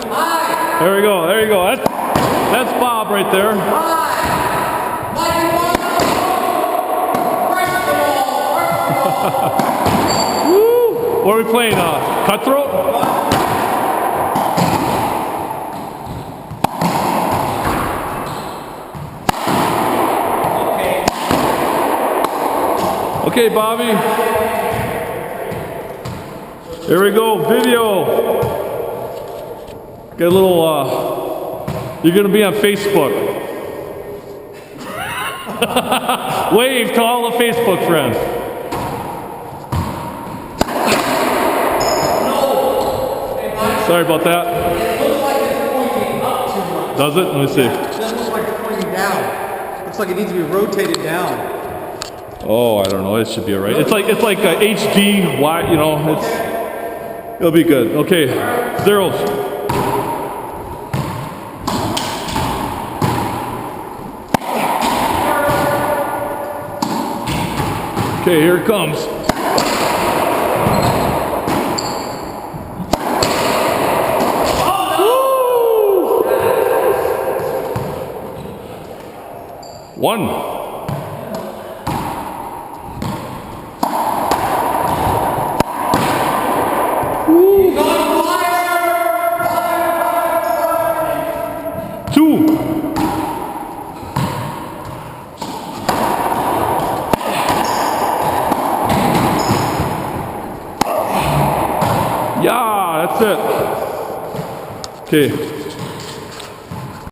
There we go. There you go. That's Bob right there. Woo! What are we playing? Cutthroat? Okay, Bobby. Here we go. Video. Get a little, you're going to be on Facebook. Wave to all the Facebook friends. Sorry about that. It looks like it's pointing up too much. Does it? Let me see. It doesn't look like it's pointing down. Looks like it needs to be rotated down. Oh, I don't know. It should be alright. It's like a HD, you know. It'll be good. Okay, zeros. Okay, here it comes. One. Two. Yeah, that's it. Okay.